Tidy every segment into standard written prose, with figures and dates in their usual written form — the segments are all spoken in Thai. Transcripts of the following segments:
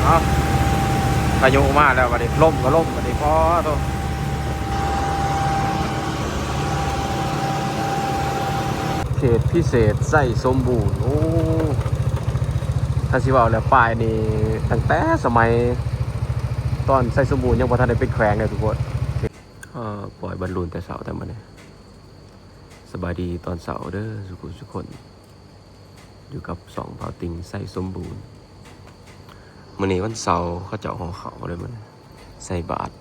เอาพายุมาแล้วบัดนี้ล่มก็ล่มบัดนี้พอตัวเขตพิเศษไส้สมบูรณ์โอ้ถ้าสิว่าแล้วป้ายนี่ตั้งแต่สมัยตอนไส้สมบูรณ์ยังบ่ทันได้เป็นแขวงเลยทุกคนปล่อยบอลลูนแต่เสาแต่มันเนี่ยสบายดีตอนเสาร์เด้อทุกคนอยู่กับสองเผาติงไส้สมบูรณ์มื้อนี้วันเสาร์เขาเจ้าของเขาเลยมันใส่บาตร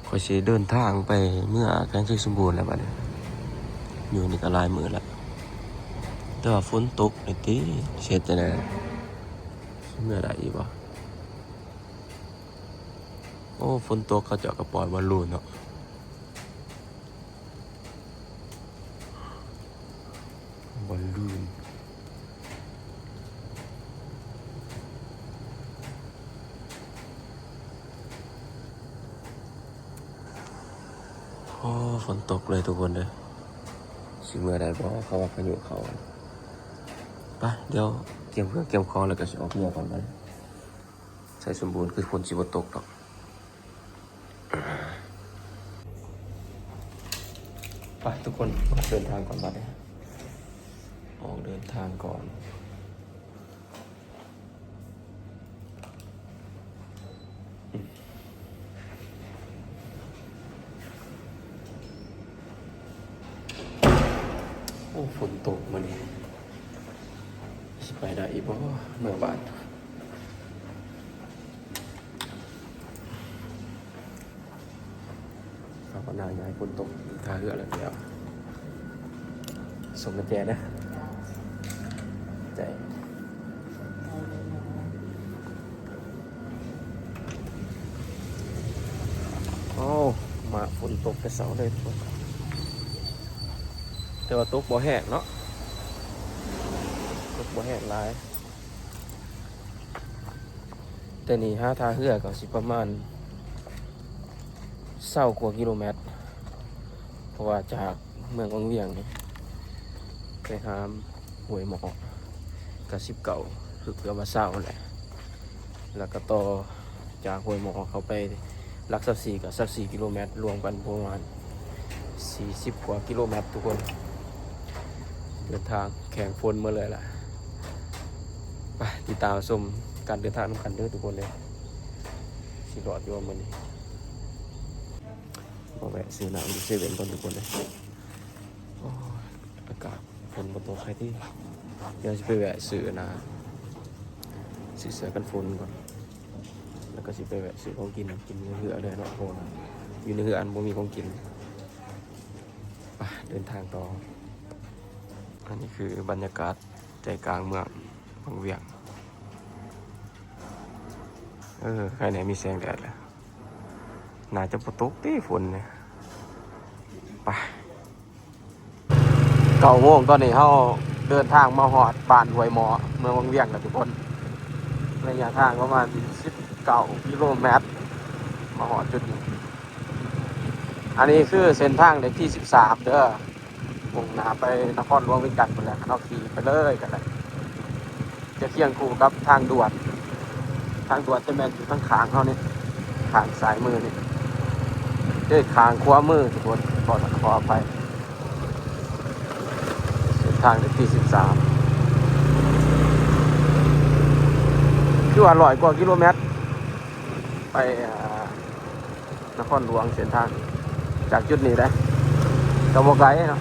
คอยสิเดินทางไปเมื่อแกงไส้สมบูรณ์แล้วบัดนี้อยู่นี่ก็หลายมื้อละแต่ว่าฝนตกนี่ติเช็ดจังได๋เมื่อใดอีกบ่โอ้ฝนตกเขาเจ้าก็ปล่อยบอลลูนเนาะบอลลูนโอ้ฝนตกเลยทุกคนเลยสิเมื่อใดบ่เขาว่าพายุเขาไปเดี๋ยวเตรียมเครื่องเตรียมของแล้วก็สิออกเรือก่อนเลยใส่สมบูรณ์คือฝนสิบ่ตกดอกไปทุกคนเดินทางก่อนบัดนี้ออกเดินทางก่อนโอ้ฝนตกมาเนี่ยสิไปได้อีกบ่เมื่อบ้านภาวนาอย่าให้ฝนตกท่าเรือแล้วเดี๋ยวส่งกระแจนะใจโอ้มาฝนตกแต่เสาเลยทุกคนแต่ว่าตกบ่แห้งเนาะตกบ่แห้งหลายแต่นี่หาท่าเรือก็สิประมาณ20 กว่ากิโลเมตรเพราะว่าจากเมืองวังเวียงนี่ไปหาห้วยหมอกกับ19คือเกือบว่า20แหละแล้วก็ต่อจากห้วยหมอกเขาไปหลัก24กับ24กิโลเมตรรวมกันประมาณ40 กว่ากิโลเมตรทุกคนเดินทางแข่งฝนมาเลยล่ะไปติดตามชมการเดินทางน้ำกันเด้อทุกคนเลยสิรอดอยู่ว่ามื้อนี้มาแวะซื้อน้ำอยู่เซเว่นก่อนทุกคนเลยโอ้อากาศฝนบนตัวใครที่เดี๋ยวจะไปแวะซื้อซื้อเสื้อกันฝนก่อนแล้วก็สิไปแวะซื้อของกินในเหือเลยเนาะโอ้อยู่ในเหืออันบ่มีของกินไปเดินทางต่ออันนี้คือบรรยากาศใจกลางเมืองวังเวียงใครไหนมีแสงแดดแล้วน่าจะตกตีฝนเนี่ยไป9 โมงตอนนี้เขาเดินทางมาหอดบ้านห้วยหมอเมืองวังเวียงกันทุกคนระยะทางประมาณ19 กิโลเมตรมาหอดจุดนี้อันนี้คือเส้นทางเลขที่13เด้อมุ่งหน้าไปนครหลวงเวียงจันทร์หมดแล้วนอกขี่ไปเลยกันเลยจะเคียงคู่กับทางด่วนจะแม่นอยู่ข้างขางเขานี่ขางซ้ายมือนี่ด้วยขางขวามือทุกคนขออภัยเส้นทางเลขที่13คือว่า100 กว่ากิโลเมตรไปนครหลวงเส้นทางจากจุดนี้ได้กระบอกไกเนาะ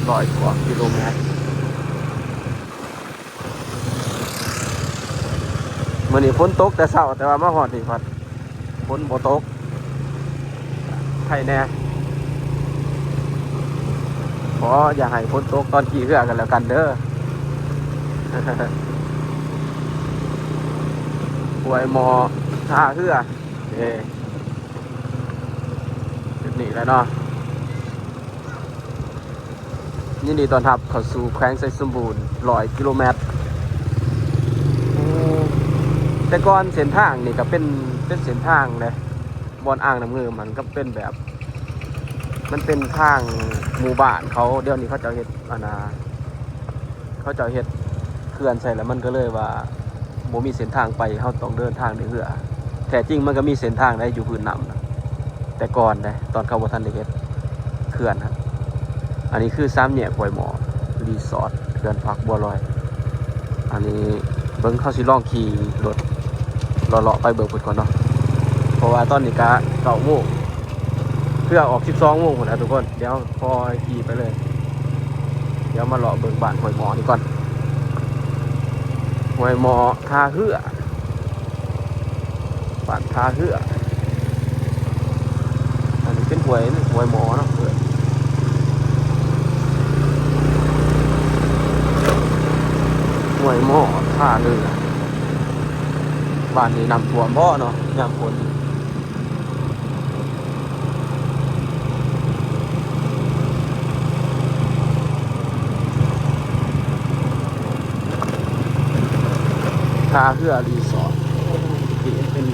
100 กว่ากิโลเมตรมื้อนี้ฝนตกแต่เช้าแต่ว่ามาฮอดนี่พัดฝนบ่ตกไผแน่ขออย่าให้ฝนตกตอนขี่เรือกันแล้วกันเด้อห้วยหมอท่าเรือจุดนี้แล้วเนาะยินดีต้อนรับเข้าสู่แขวงไซสมบูรณ์100 กิโลเมตรแต่ก่อนเส้นทางนี่ก็เป็นเส้นทางเลยบอนอ่างน้ำเงินมันก็เป็นแบบมันเป็นทางหมู่บ้านเขาเดี๋ยวนี้เขาจะเฮ็ดเขาจะเฮ็ด เขื่อนใส่แล้วมันก็เลยว่าบ่มีเส้นทางไปเฮาต้องเดินทางด้วยเรือแท้จริงมันก็มีเส้นทางได้อยู่พื้นน้ำนะแต่ก่อนนะตอนเขาบ่ทันได้เฮ็ดเขื่อนครับอันนี้คือ3แยกห้วยหมอรีสอร์ทเขื่อนพักบัวลอยอันนี้เบิ่งเขาสิลองขี่รถเลาะๆไปเบิ่งพุ่นก่อนเนาะเพราะว่าตอนนี้ก็9 โมงเพื่อออก12 โมงพุ่นนะทุกคนเดี๋ยวพอขี่ไปเลยเดี๋ยวมาเลาะเบิ่งบ้านห้วยหมอนี่ก่อนห้วยหมอท่าเรือบ้านท่าเรืออันนี้เป็นห้วยหมอเนาะห้วยหมอท่าเรือบ้านนี้น้ำท่วมบ่เนาะยามฝนท่าเรือรีสอร์ทที่เป็น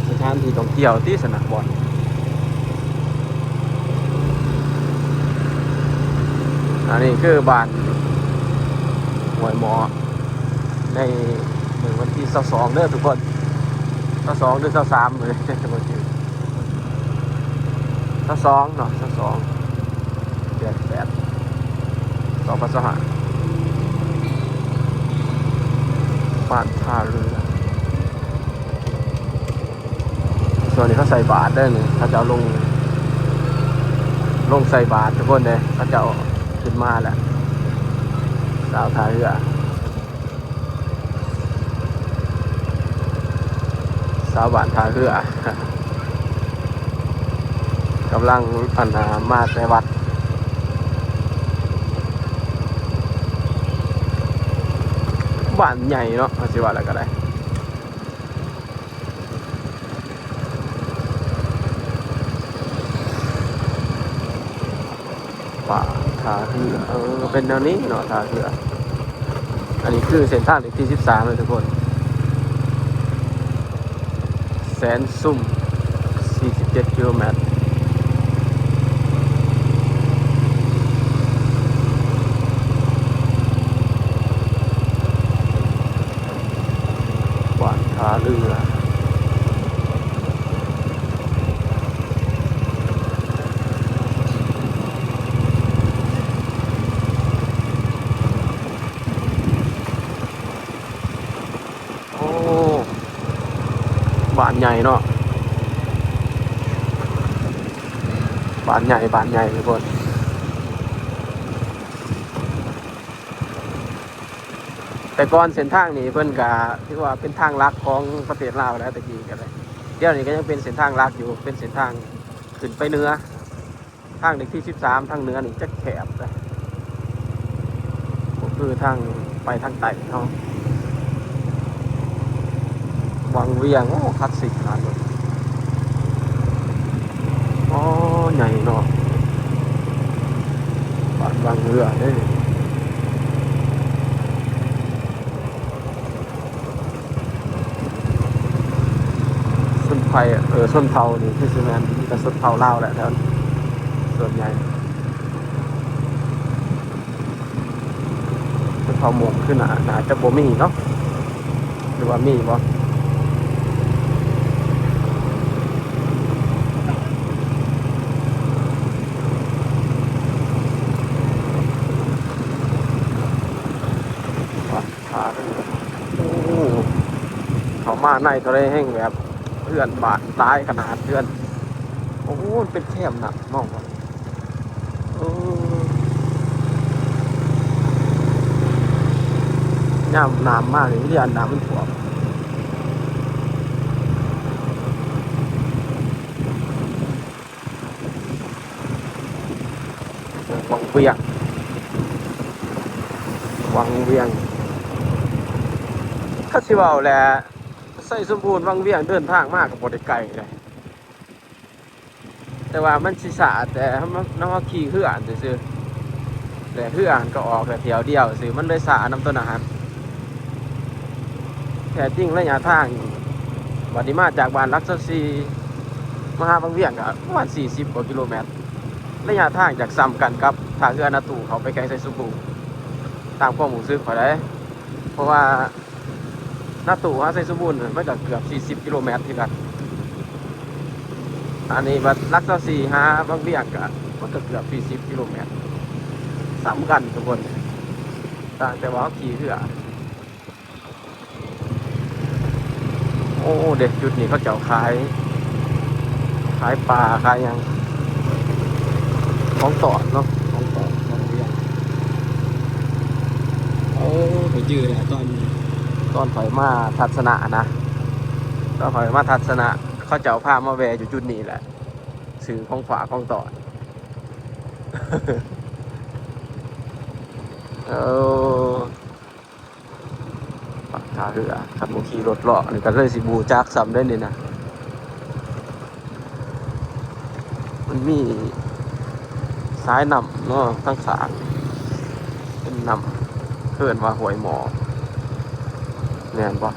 สถานที่ท่องเที่ยวที่สนามบอลอันนี้คือบ้านห้วยหมอในวันที่22เด้อทุกคน22หรือ23เลยบ่ชื่อ22เนาะ22เดือน8 2025บ้านท่าเรือส่วนนี้เขาใส่บาทได้เลยเขาจะเอาลงใส่บาททุกคนเลยเขาจะเอาขึ้นมาแหละสาวท่าเรือสาวบ้านท่าเรือกำลังพันมาในวัดบ้านใหญ่เนาะสิว่าอะไรก็ได้ป่าท่าเรือเป็นแนวนี้เนาะท่าเรืออันนี้คือเส้นทางที่13เลยทุกคนแสนซุ่ม47 กิโลเมตรบ้านท่าเรือโอ้บ้านใหญ่เนาะบ้านใหญ่ทุกคนแต่ก่อนเส้นทางนี้เพิ่นก็ถือว่าเป็นทางลักของประเทศลาวแล้วตะกี้กันเลยเดี๋ยวนี้ก็ยังเป็นเส้นทางลักอยู่เป็นเส้นทางขึ้นไปเหนือทางเลขที่13ทางเหนือนี่จะแคบเลยก็คือทางไปทางใต้เนาะวังเวียงโอ้คลาสสิกขนาดนี้อ๋อใหญ่เนาะบ้านวังเรือเด้ส้นไผ่ส้นเผานี่คือสิแม่นมีแต่ส้นเผาลาวแหละแถวนี้ส่วนใหญ่ส้นเผาหมกขึ้นน่าจะบ่มีเนาะหรือว่ามีบ่ขาโอ้เขามาในทะเลแห้งแบบเพื่อนบาดตายขนาดเพื่อนโอ้เป็นแคมหนักมองว่าย่ำน้ำมากเลยที่อันน้ำมันท่วมวังเวียงถ้าสิว่าแหละใส่สมบูรณ์วังเวียงเดินทางมากกับบ่ได้ไกลเลยแต่ว่ามันสิสะแต่น้ำขี่เหือนซื่อแต่เหือนก็ออกแต่เที่ยวเดียวซื่อมันเลยสะน้ำต้นอาหารแท้จริงระยะทางบัดนี้มาจากบ้านลักษณีมาหาวังเวียงก็ประมาณ40 กว่ากิโลเมตรระยะทางจากซ้ำกันกับทางเรือนาตูเขาไปแข่งใส่สุบูตามความรู้สึกเขาได้เพ ราะว่าหน้าตู่ฮะไซสมบูรณ์มันก็เกือบ40กิโลเมตรที่กันอันนี้บัดลักษณะสี่ฮะบางเวียงก็มันก็เกือบ40กิโลเมตรสำคัญทุกคนต่างแต่ว่าขี่เรือโอ้เด็กจุดนี้เขาเจ้าขายปลาขายยังของต่อเนาะของต่อบางเวียงโอ้ไปยืดแหละตอนถอยมาทัศนะนะตอนถอยมาทัศนะเขาเจ้าพามาแวอยู่จุดนี้แหละสื่อของฝาของต่อเออปากท่าเรือขับรถขี่รถเลาะนี่ก็เลยสิบูจักซ้ำได้นี่นะมันมีสายนำเนาะทั้งสามเป็นนำเพื่อนว่าหวยหมอแน่นปะ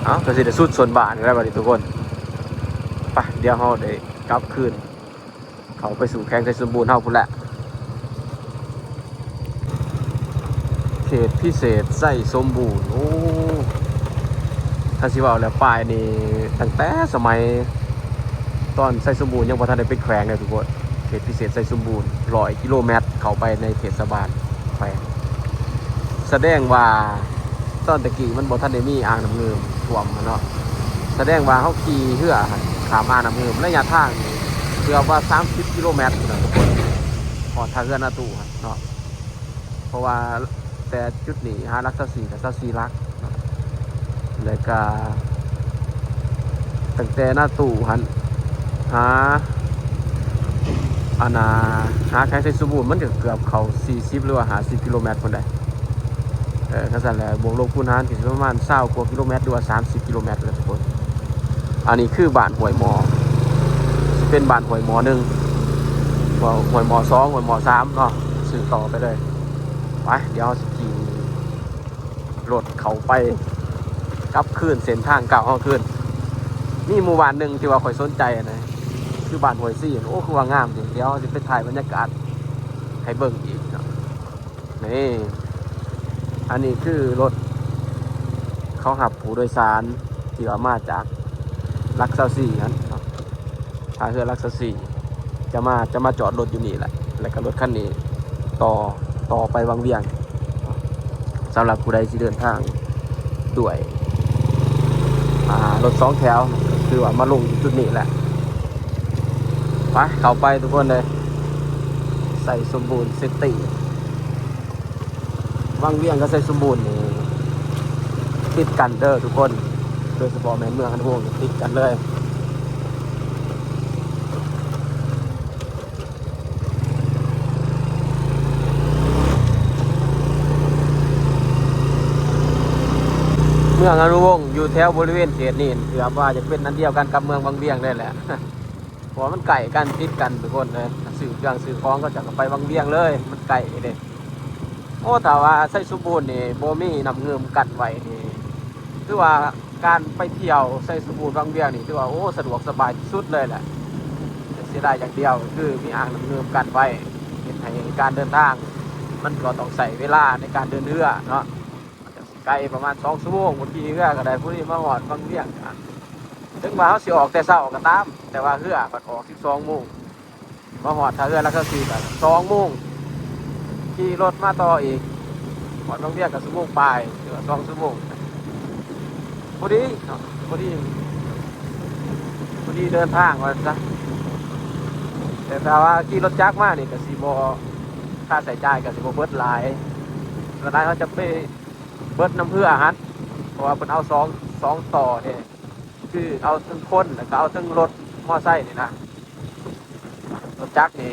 เอ้าก็สิได้สุดส่วนบานกันแล้วบัดนี้ทุกคนไปเดี๋ยวเราได้กลับคืนเขาไปสู่แข้งไทยสมบูรณ์เท่าพุ่นแหละเขตพิเศษไส้สมบูรณ์โอ้ถ้าสิว่าแล้วป้ายนี่ตั้งแต่สมัยตอนไส้สมบูรณ์ยังบ่ทันได้เป็นแขวงเลยทุกคนเขตพิเศษไส้สมบูรณ์100กิโลเมตรเข้าไปในเทศบาลแขวงแสดงว่าตอนตะกี้มันบ่ทันได้มีอ่างน้ำเงิมท่วมเนาะแสดงว่าเขาขี่เรือขามอ่างน้ำเงิมระยะทางเกือบว่า30กิโลเมตรนะทุกคนพอทางเรือนาตูเนาะเพราะว่าแต่จุดนี้หาลักษสี่กับสี่ลักแล้วก็ตั้งแต่หน้าตู่หันหาอาณาหาแข่งไทยสมบูรณ์มันเกือบเขา40หรือว่า50กิโลเมตรคนใดก็สั่นแหละบวกลบคูณหารถึงประมาณ20กว่ากิโลเมตรหรือว่า30กิโลเมตรเลยทุกคนอันนี้คือบ้านห้วยหมอเป็นบ้านห้วยหมอ1ห้วยหมอ2ห้วยหมอ3เนาะสื่อต่อไปเลยไปเดี๋ยวสกีรถเขาไปกลับคืนเส้นทางเก่าเขาคืนนี่หมู่บ้านหนึ่งที่ว่าคอยสนใจนะคือบ้านห้วยซี่โอ้คือว่างามจริงเดี๋ยวจะไปถ่ายบรรยากาศให้เบิ่งอีกนี่อันนี้คือรถเขาหับผู้โดยสารที่ว่ามาจากลักษสี่นั้นถ้าเรือลักษสี่จะมาจอดรถอยู่นี่แหละแล้วก็รถคันนี้ต่อไปวังเวียงสำหรับผู้ใดที่เดินทางด้วยรถ2 แถวคือว่ามาลงจุดนี้แหละไปเข้าไปทุกคนเลยใส่สมบูรณ์ซิตี้วังเวียงก็ใส่สมบูรณ์นี่ติดกันเด้อทุกคนโดยเฉพาะแม่เมืองอันพวกติดกันเลยเมืองอนุวงศ์อยู่แถวบริเวณเขตนี้ถือว่าจะเป็นอันเดียวกันกับเมืองบางเวียงได้แหละเพราะมันไก่กันติดกันทุกคนเลยสื่อเครื่องสื่อของก็จะไปบางเวียงเลยมันไก่เลยโอ้แต่ว่าไส้สมบูรณ์นี่โบมี่นำเงิมกันไว้นี่คือว่าการไปเที่ยวไส้สมบูรณ์บางเวียงนี่คือว่าโอ้สะดวกสบายที่สุดเลยแหละเสียดายอย่างเดียวคือมีอ่างนำเงิมกันไว้เป็นให้การเดินทางมันก็ต้องใส่เวลาในการเดินเรือเนาะไกลประมาณ2 ชั่วโมงบางทีเรือก็ได้ผู้ที่มาหอดบางเวียงถึงว่าเขาสิออกแต่เช้าก็ตามแต่ว่าเรือก็ออก12 โมงมาหอดถ้าเรือแล้วก็4ก็2 โมงขี่รถมาต่ออีกหอดบางเวียงก็1 ชั่วโมงปลายหรือ2 ชั่วโมงพอดีพอดีเดินทางมาซะแต่ว่าขี่รถจักรมานี่ก็สิบ่ค่าใช้จ่ายก็สิบ่เบิดหลายแล้วนายเขาจะไปเบิดน้ำเพื่อฮัทเพราะว่าเป็นเอาสองต่อเนี่ยคือเอาทั้งคนแล้วก็เอาทั้งรถมอไซค์นี่นะรถจักรนี่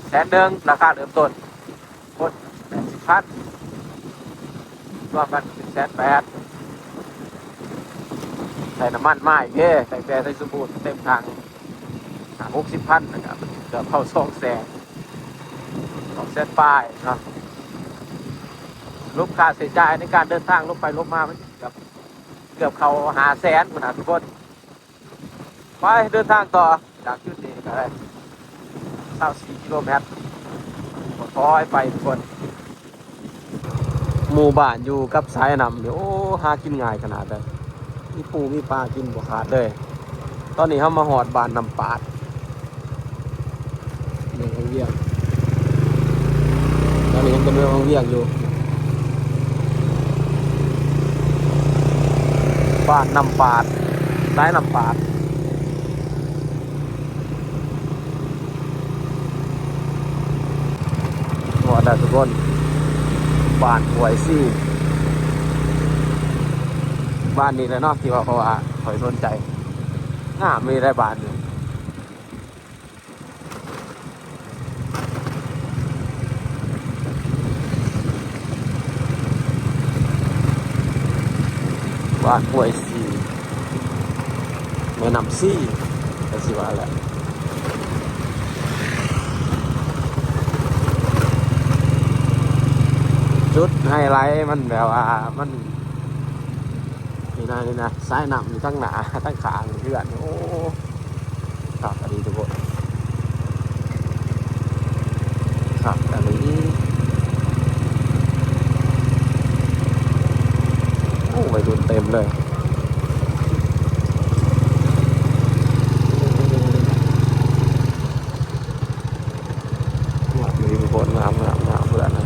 100,000ราคาเริ่มต้นคน80,000รวมกัน180,000ใส่น้ำมันไม้เก้ใส่แต่ใส่สบู่เต็มถัง60,000นะครับเกือบเข้า200,000ป้ายเนาะลบค่าใช้จ่ายในการเดินทางลบไปลบมามันเกือบเขา500,000นะทุกคนไปเดินทางต่อจากจุดนี้ก็ได้24 กิโลเมตรขอให้ไปทุกคน หมู่บ้านอยู่กับสายน้ำเดี๋ยวโอ้หากินง่ายขนาดเลยมีปูมีปลากินบ่ขาดเลยตอนนี้เขามาหอดบ้านน้ำปาดเมืองเวียงตอนนี้ยังเป็นเมืองเวียงอยู่บ้านน้ำปาดสายน้ำปาดหอดได้ทุกคนบ้านหวยซี่บ้านนี้เลยเนาะที่ว่าเขาว่าคอยสนใจมีได้บ้านหนึ่งบ้านหวยซี่แม่น้ำซี่แต่สิว่าแหละจุดไฮไลท์มันแบบว่ามันนี่นะสายน้ำอยู่ทั้งหนาทั้งขางเพื่อนโอ้ขับอันนี้ทุกคนขับอันนี้โอ้ไปดูเต็มเลยมีทุกคนงามเพื่อนนะ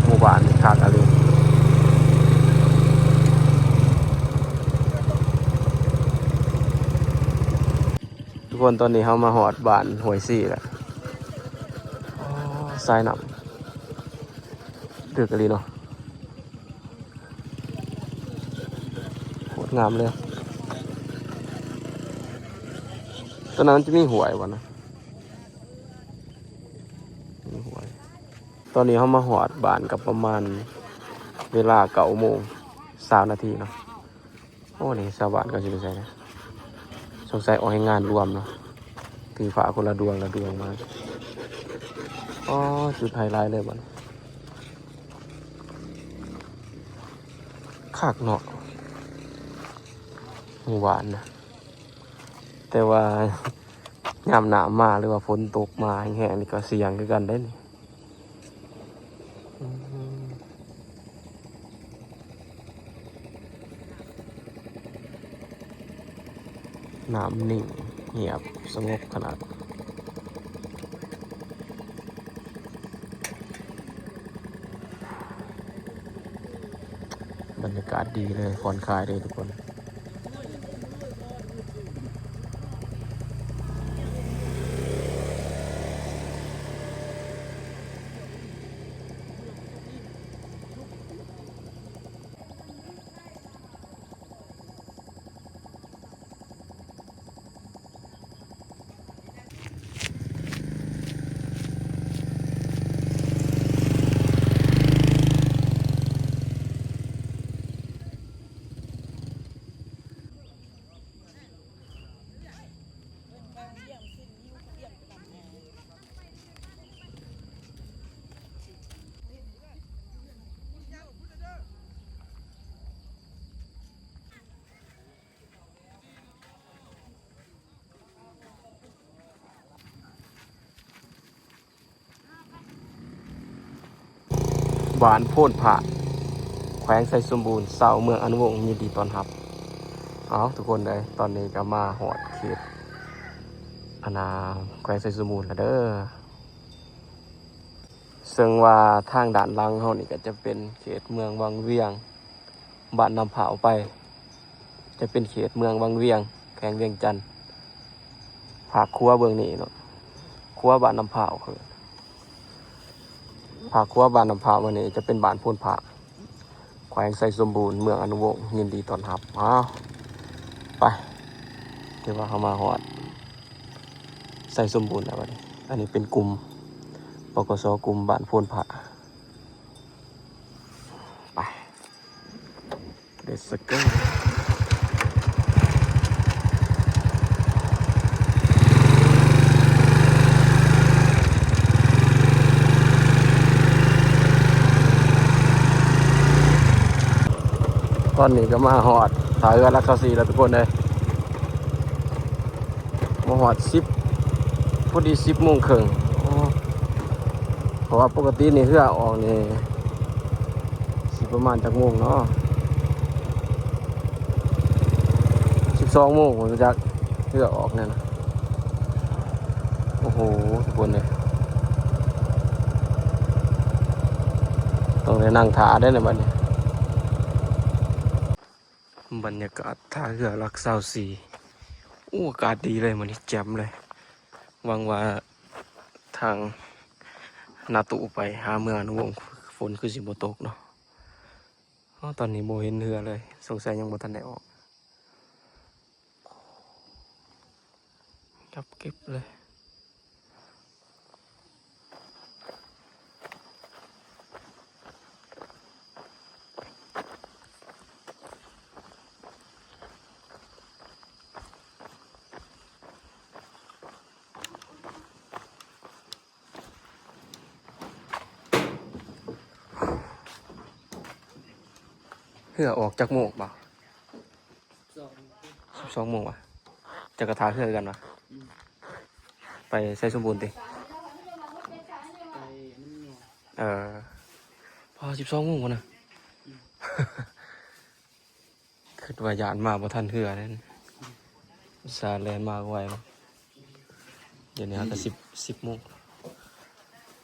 หมู่บ้านขาดอะไรทุกคนตอนนี้เขามาหอดบ้านหวยซี่แล้วทรายหนำดึกอะไรเนาะโคตรงามเลยตอนนั้นจะมีหวยวะนะมีหวยตอนนี้เขามาหอดบ้านกับประมาณเวลา9:20 นาทีเนาะโอ้นี่ชาวบ้านก็จะไปใส่นะสงสัยออกให้งานรวมเนาะถือฝาคนละดวงมาอ๋อจุดไฮไลท์เลยมันขากเนาะหวานนะแต่ว่ายามหนาวมาหรือว่าฝนตกมาแห้งๆนี่ก็เสี่ยงคือกันได้นี่น้ำนิ่งเงียบสงบขนาดบรรยากาศดีเลยผ่อนคลายเลยทุกคนบ้านโพ่นผาแขวงไซสมบูรณ์เสาเมืองอนุวงศ์ยินดีต้อนรับเอาทุกคนเลยตอนนี้ก็มาหอดเขตแขวงไซสมบูรณ์แล้วเด้อซึ่งว่าทางด่านหลังเขานี่ก็จะเป็นเขตเมืองวังเวียงบ้านนำเผาไปจะเป็นเขตเมืองวังเวียงแขวงเวียงจันทน์ภาคครัวเบื้องนี้เนาะครัวบ้านนำเผาคือภาคครัวบ้านนำเผาวันนี้จะเป็นบ้านโพ่นผาแขวงไซสมบูรณ์เมืองอนุวงศ์ยินดีต้อนรับไปเดี๋ยวว่าเขามาหอดไซสมบูรณ์แล้ววันนี้อันนี้เป็นกลุ่มปกสกลุ่มบ้านโพ่นผาไปเดสเกอร์ตอนนี้ก็มาหอดถ่ายเรือลักษณีแล้วทุกคนเลยมาหอดพอดี10:30เพราะว่าปกตินี่เรือออกนี่ ประมาณจักโมงเนาะ12 โมงผมจะเลือกออกเนี่ยนะโอ้โหทุกคนเลยต้องได้นั่งท่าได้ในบัดนี้บรรยากาศท่าเรือลักษาสีอากาศดีเลยมันนี่แจ่มเลยหวังว่าทางนาตุไปหาเมืองนวงฝนคือสิบ่ตกเนาะตอนนี้โมเห็นเรือเลยสงสัยยังบ่ทันได้ออกจับเก็บเลยเรือออกจากโมงบ่12 โมงวะจะกระทาเรือกันวะไปใส่สมบูรณ์ติพอ12 โมงวะนะ คือว่ายานมาบ่ทันเรือนั่นซาแลนมาไวเนาะเดี๋ยวนี้ก็10 โมง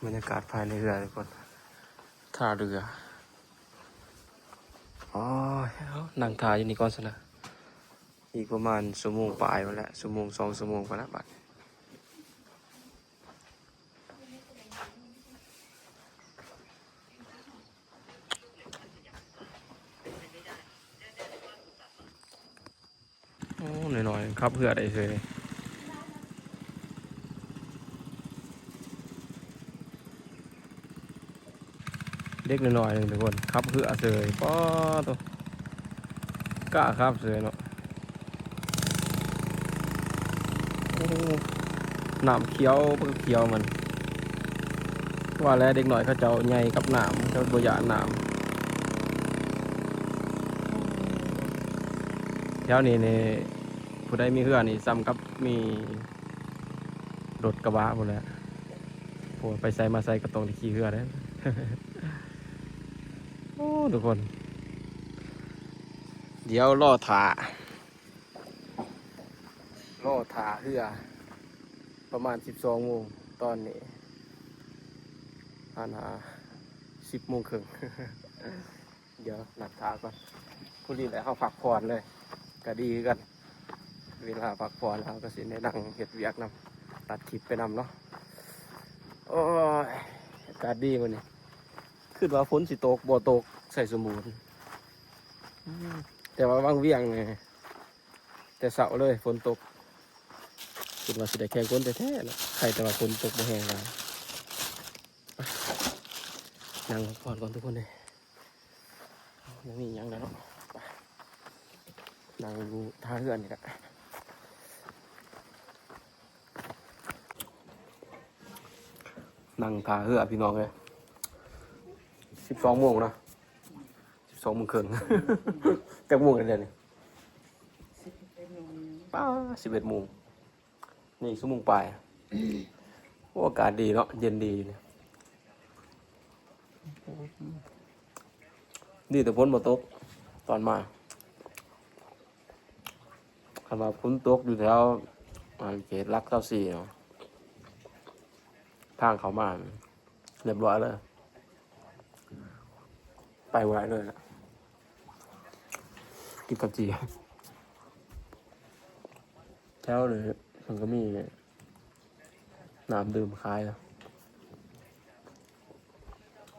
บรรยากาศภายในเรือทุกคนท่าเรืออ๋อนั่งท่าอยู่นี่ก่อนซะนะอีกประมาณชั่วโมงปลายมาแล้วชั่วโมง2 ชั่วโมงไปแล้วบัดโอ้หน่อยๆครับเรือได้เลยเด็กหน่อยๆนึงทุกคนครับเรือเสยป้อตัวกล้าครับเสยเนาะโอ้น้ำเขียวเพิ่งเขียวมันว่าแล้วเด็กหน่อยเขาเจ้าใหญ่กับน้ำเขาบ่ยานน้ำแถวนี้นี่ผู้ใดมีเรือนี่ซ้ำกับมีรถกระบะหมดแล้วโอ้ไปใส่มาใส่กระตรงที่ขี่เรือได้ โอ้ทุกคนเดี๋ยวล่อถาเรือประมาณ12 โมงตอนนี้10 โมงครึ่ง เดี๋ยวหนักถาก่อนผู้นี้แหละเขาพักผ่อนเลยก็ดีกันเวลาพักผ่อนแล้วก็สิได้นั่งเฮ็ดเวียกนำตัดคลิปไปนำเนาะโอ้ยอากาศดีกว่านี้คิดว่าฝนสิตกบ่ตกใส่สมบูรณ์แต่ว่าบางเวียงไงแต่เสาเลยฝนตกคิดว่าสิได้แข่งฝนแท้ๆนะใครแต่ว่าฝนตกบ่แห้งแล้วนั่งพักผ่อนก่อนทุกคนเลยยังมียังแล้วเนาะนั่งดูท่าเรือนี่แหละนั่งท่าเรือพี่น้องเลย12 โมงนะ12 โมงครึ่ง จักโมงกันเดี๋ยวนี้ป้า11 โมงนี่ชั่วโมงปลายโอ้อากาศดีเนาะเย็นดีเนี่ยดีแต่ฝนบ่ตกตอนมาคำว่าฝนตกอยู่แถวเขตลัก24เนาะทางเขามาเรียบร้อยเลยไปไว้เลยนะกินกับจีแถวเลยมันก็มีน้ำดื่มคล้ายนะ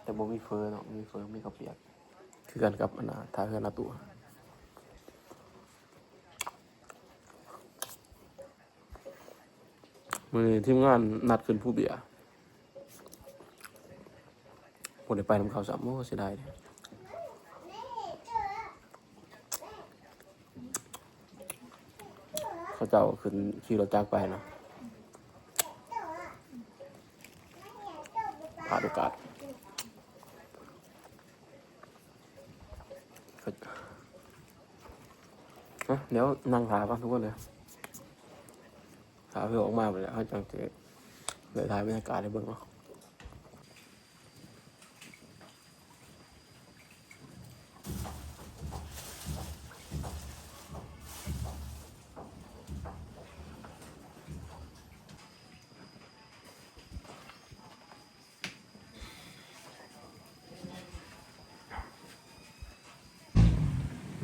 แต่บ่มีเฟอร์เนาะมีเฟอร์มีข้าวเปียกคือกันกับท่าเรือนาตัวมือทีมงานนัดขึ้นผู้เบียร์ผมได้ไปนำเขา3 โมงเสียดายเลยเขาเจ้าขึ้นขี่รถจักรไปเนาะพลาดโอกาสเดี๋ยวนั่งหาก่อนทุกคนเลยหาเพื่อออกมาไปแล้วเขาจังจะเลยถ่ายบรรยากาศให้เบิ่งเนาะ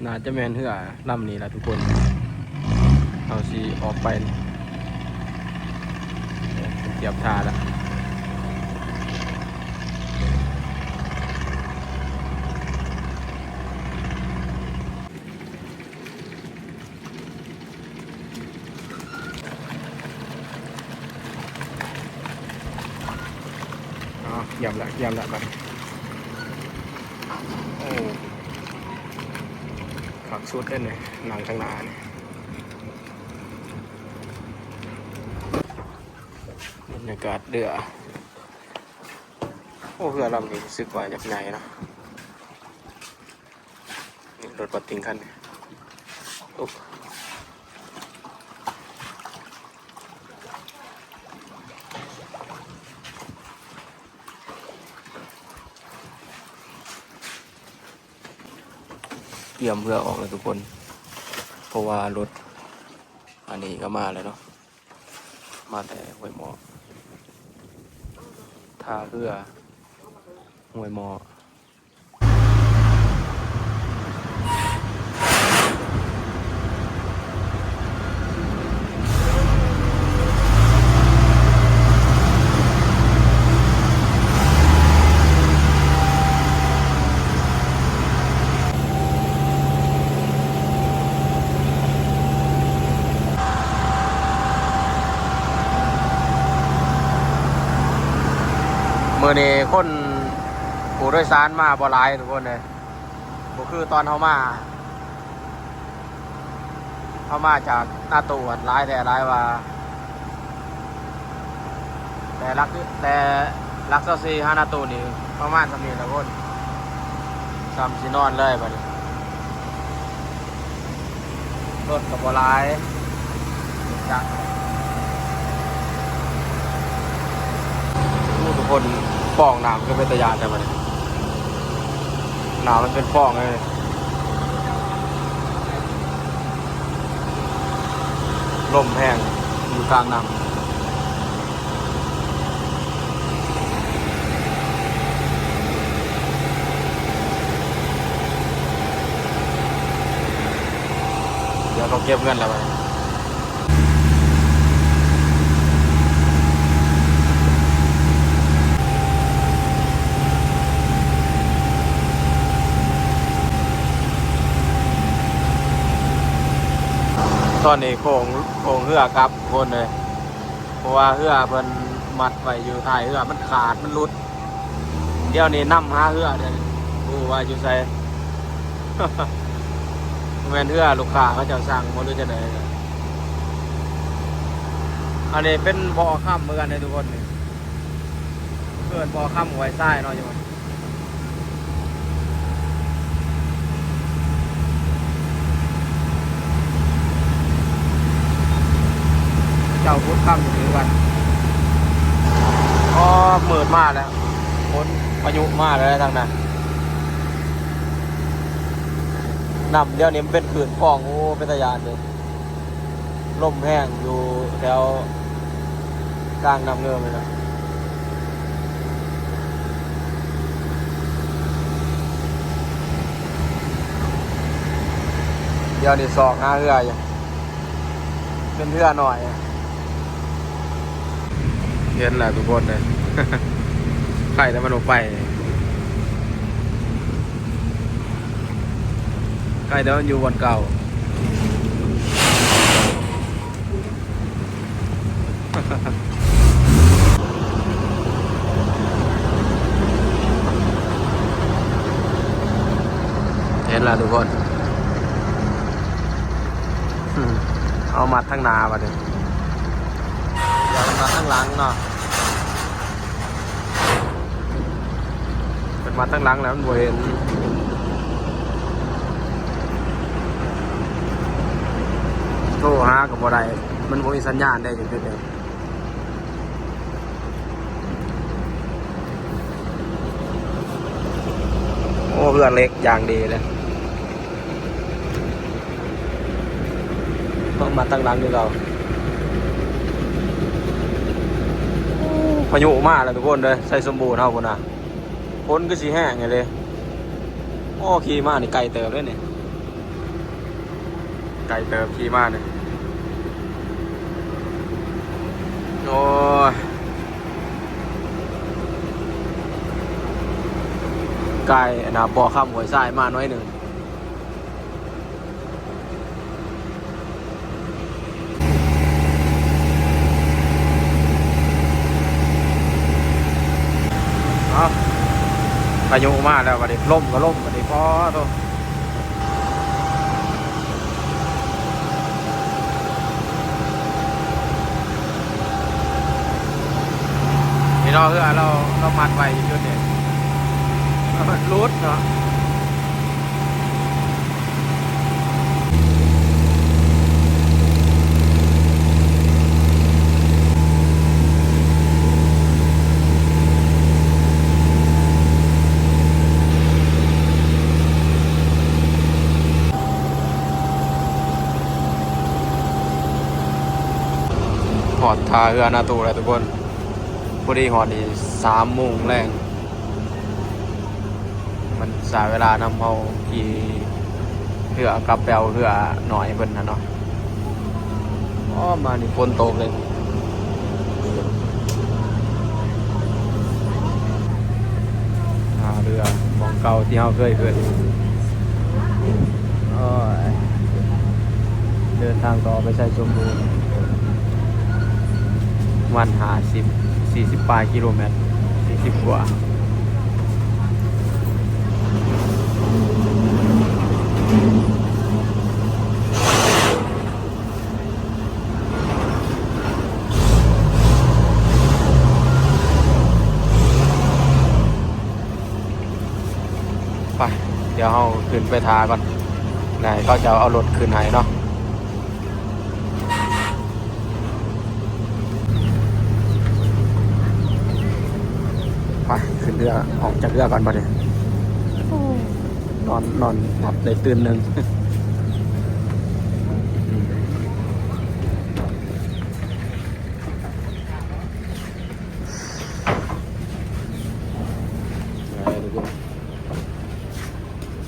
น่าจะแม่นเหือลำนี้แหละทุกคนเอาสิออกไปเทียบท่าละเยี่ยมละเยี่ยมละไปโอ้ขักสุดได้เลยหนังข้างหน้าเนี่ยบรรยากาศเดือโอ้เรือลำนี้รู้สึกว่าจากไหนเนาะนี่รถบัสติงคันโอ้เตรียมเพื่อออกเลยทุกคนเพราะว่ารถอันนี้ก็มาแล้วเนาะมาแต่ห้วยหมอท่าเรือห้วยหมอเมื่อนี้คนผู้โดยสารมาบ่หลายทุกคนเลยก็คือตอนเขามาจากหน้าตู้หลายแต่หลายว่าแต่รักเซาซีหน้าตู้นี่ประมาณสำนี้ทุกคนซ้ำสินอนเลยบัดนี้รถกับบ่หลายจักทุกคนฟองน้ำก็เป็นตะยานแต่บัดนี้น้ำมันเป็นฟองเลยลมแห้งอยู่กลางน้ำเดี๋ยวเราเก็บเงินแล้วไปตอนนี้โค้งเหือครับคนเลยเพราะว่าเหือเพิ่นมัดไว้อยู่ท้ายเหือมันขาดมันหลุดเดี๋ยวนี้นำหาเหือเดี๋ยวรู้ว่าอยู่ใส่ แม่นเหือลูกค้าเขาจะสั่งบ่รู้จะไหนอันนี้เป็นบ่อค่ำเหมือนกันเลยทุกคนนี่เพื่อนบ่อค่ำไว้ใต้เนาะจังหวะเจ้าพุทธค่ำอยู่วันอ๋อมืดมากแล้วฝนพายุมากเลยทางนั้นน้ำเดี๋ยวนี้มันเป็นขื่นฟองโอ้เป็นตะยานเลยลมแห้งอยู่แถวกลางน้ำเงิมเลยนะเดี๋ยวนี้ซอกหาเรืออยู่เป็นเรือหน่อยเห็นแหละทุกคนเลย ไข่แต่มันออกไปไข่แต่มันอยู่บนเก่า เห็นแล้วทุกคน เอามาทั้งหนามาดิอย่ามาทั้งหลังเนาะเป็นมาทั้งหลังแล้วมันบ่เห็นโทรหากับบ่ได้มันบ่มีสัญญาณได้จังซี่เด้อโอ้เรือเล็กอย่างดีเลยต้องมาตั้งหลังด้วยเราพายุมาแล้วทุกคนเลยใส่สมบูรณ์เท่าคนน่ะฝนก็สีแห้งไงเลยโอ้ขี่มานี่ไกลเติมเลยนี่ ไก่เติมขี่มาเนี่ยโอ้ยไก่นะบ่อข้ามหัวทรายมาน้อยหนึ่งเอาพายุมาแล้ววันนี้ล่มก็ล่มวันนี้พอตัวนี่เราคือเรามัดไว้จุดเนี่ยมันรูดเนาะหอดทาเรือนาตูเลยทุกคนพอดีหอดนี่3 โมงแรงมันสายเวลานำเอาขี่เรือกับแปลวเรือหน่อยเพิ่นนะเนาะอ๋อมานี่ฝนตกเลยเรือของเก่าที่เราเคยขึ้นเดินทางต่อไปใช้ชมบูรณ์วัน40 ปลายกิโลเมตร40 กว่าไปเดี๋ยวเราขึ้นไปทาก่อนไหนก็จะเอารถขึ้นให้เนาะไปขึ้นเรือออกจากเรือก่อนมาเลยนอนหลับได้ตื่นหนึ่ง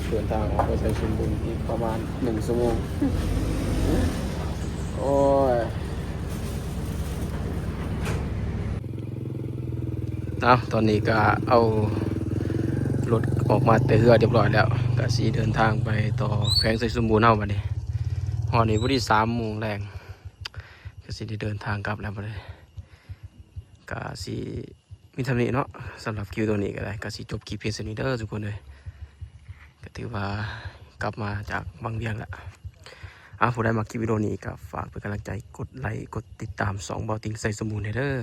เดินทางออกไปใช้ชุมบุญอีกประมาณ1 ชั่วโมงโอ้ยตอนนี้ก็เอารถออกมาแต่เรือเรียบร้อยแล้วก็สีเดินทางไปต่อแขวงไส่สมบูรณ์เฮาบัดนี้หอนี้พอดี3 โมงแรงก็สีได้เดินทางกลับแล้วบัดนี้ก็สีมีทำนี้เนาะสำหรับคิวตัวนี้ก็ได้ก็สีจบคลิปเพียงเท่านี้เด้อทุกคนเลยก็ถือว่ากลับมาจากบางเวียงแล้วผู้ใดมาคลิปวิดีโอนี้ก็ฝากเป็นกำลังใจกดไลค์กดติดตาม2 เบาติงใส่สมบูรณ์เด้อ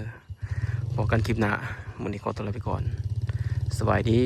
พบกันคลิปหน้ามื้อนี้ขอตัวลาไปก่อนสวัสดี